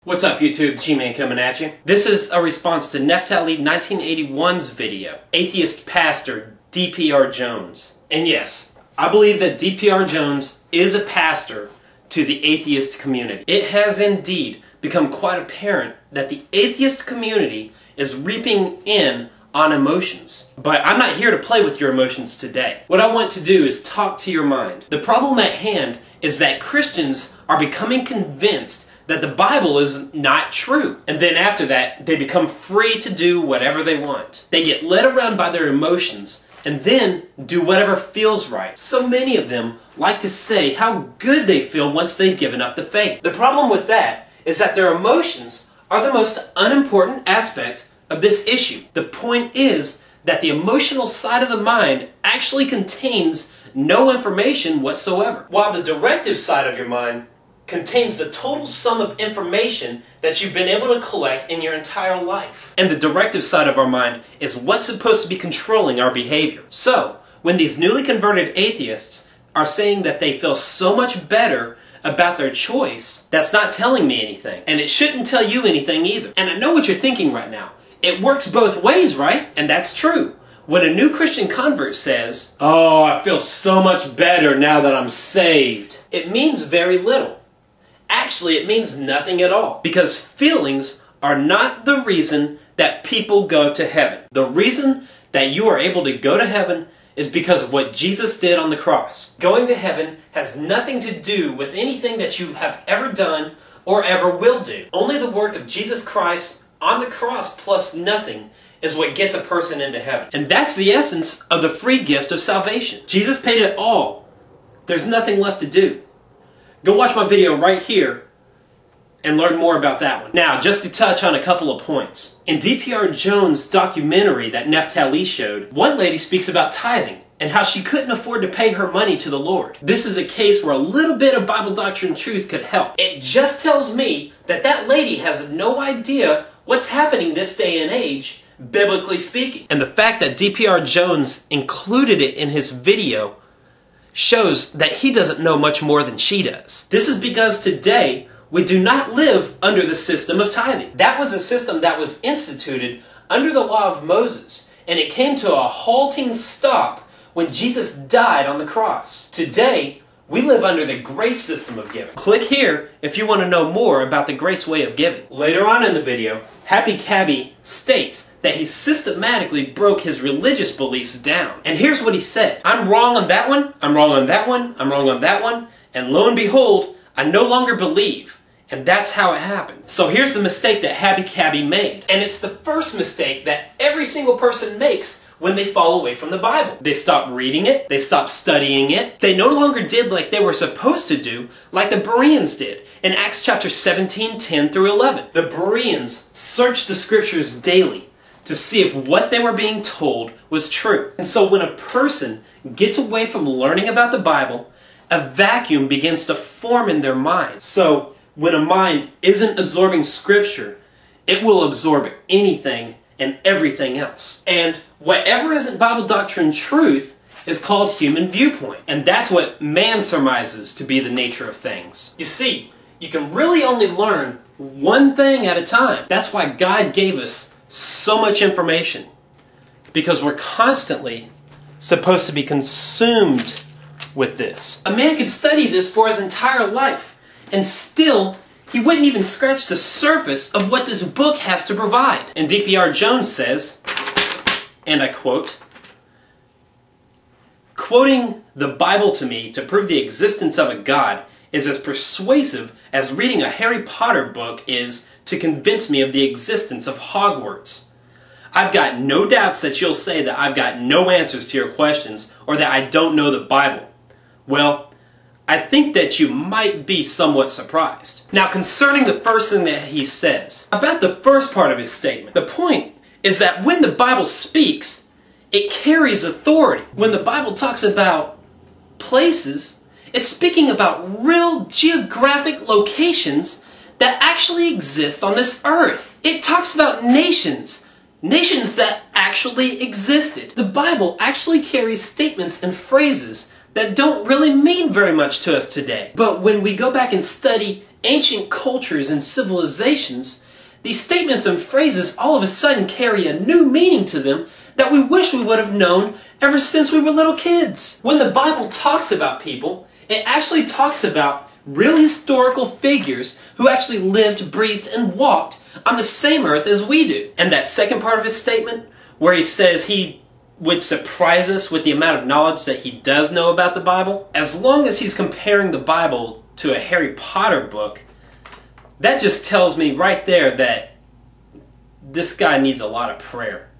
What's up YouTube, Gman coming at you. This is a response to Neftali 1981's video, Atheist Pastor DPRJones. And yes, I believe that DPRJones is a pastor to the atheist community. It has indeed become quite apparent that the atheist community is reaping in on emotions. But I'm not here to play with your emotions today. What I want to do is talk to your mind. The problem at hand is that Christians are becoming convinced that the Bible is not true. And then after that, they become free to do whatever they want. They get led around by their emotions and then do whatever feels right. So many of them like to say how good they feel once they've given up the faith. The problem with that is that their emotions are the most unimportant aspect of this issue. The point is that the emotional side of the mind actually contains no information whatsoever, while the directive side of your mind contains the total sum of information that you've been able to collect in your entire life. And the directive side of our mind is what's supposed to be controlling our behavior. So, when these newly converted atheists are saying that they feel so much better about their choice, that's not telling me anything. And it shouldn't tell you anything either. And I know what you're thinking right now. It works both ways, right? And that's true. When a new Christian convert says, "Oh, I feel so much better now that I'm saved," it means very little. Actually, it means nothing at all, because feelings are not the reason that people go to heaven. The reason that you are able to go to heaven is because of what Jesus did on the cross. Going to heaven has nothing to do with anything that you have ever done or ever will do. Only the work of Jesus Christ on the cross plus nothing is what gets a person into heaven. And that's the essence of the free gift of salvation. Jesus paid it all. There's nothing left to do. Go watch my video right here and learn more about that one. Now, just to touch on a couple of points. In DPRJones' documentary that Neftali showed, one lady speaks about tithing and how she couldn't afford to pay her money to the Lord. This is a case where a little bit of Bible doctrine truth could help. It just tells me that that lady has no idea what's happening this day and age, biblically speaking. And the fact that DPRJones included it in his video shows that he doesn't know much more than she does. This is because today we do not live under the system of tithing. That was a system that was instituted under the law of Moses, and it came to a halting stop when Jesus died on the cross. Today, we live under the grace system of giving. Click here if you want to know more about the grace way of giving. Later on in the video, Happy Cabby states that he systematically broke his religious beliefs down. And here's what he said: "I'm wrong on that one, I'm wrong on that one, I'm wrong on that one, and lo and behold, I no longer believe." And that's how it happened. So here's the mistake that Happy Cabby made. And it's the first mistake that every single person makes when they fall away from the Bible. They stop reading it, they stop studying it, they no longer did like they were supposed to do, like the Bereans did in Acts chapter 17, 10 through 11. The Bereans searched the scriptures daily to see if what they were being told was true. And so when a person gets away from learning about the Bible, a vacuum begins to form in their mind. So when a mind isn't absorbing scripture, it will absorb anything and everything else. And whatever isn't Bible doctrine truth is called human viewpoint. And that's what man surmises to be the nature of things. You see, you can really only learn one thing at a time. That's why God gave us so much information, because we're constantly supposed to be consumed with this. A man could study this for his entire life, and still he wouldn't even scratch the surface of what this book has to provide. And DPRJones says, and I quote, "Quoting the Bible to me to prove the existence of a God is as persuasive as reading a Harry Potter book is to convince me of the existence of Hogwarts. I've got no doubts that you'll say that I've got no answers to your questions or that I don't know the Bible. Well, I think that you might be somewhat surprised." Now, concerning the first thing that he says, about the first part of his statement, the point is that when the Bible speaks, it carries authority. When the Bible talks about places, it's speaking about real geographic locations that actually exist on this earth. It talks about nations that actually existed. The Bible actually carries statements and phrases that don't really mean very much to us today. But when we go back and study ancient cultures and civilizations, these statements and phrases all of a sudden carry a new meaning to them that we wish we would have known ever since we were little kids. When the Bible talks about people, it actually talks about real historical figures who actually lived, breathed, and walked on the same earth as we do. And that second part of his statement, where he says he would surprise us with the amount of knowledge that he does know about the Bible, as long as he's comparing the Bible to a Harry Potter book, that just tells me right there that this guy needs a lot of prayer.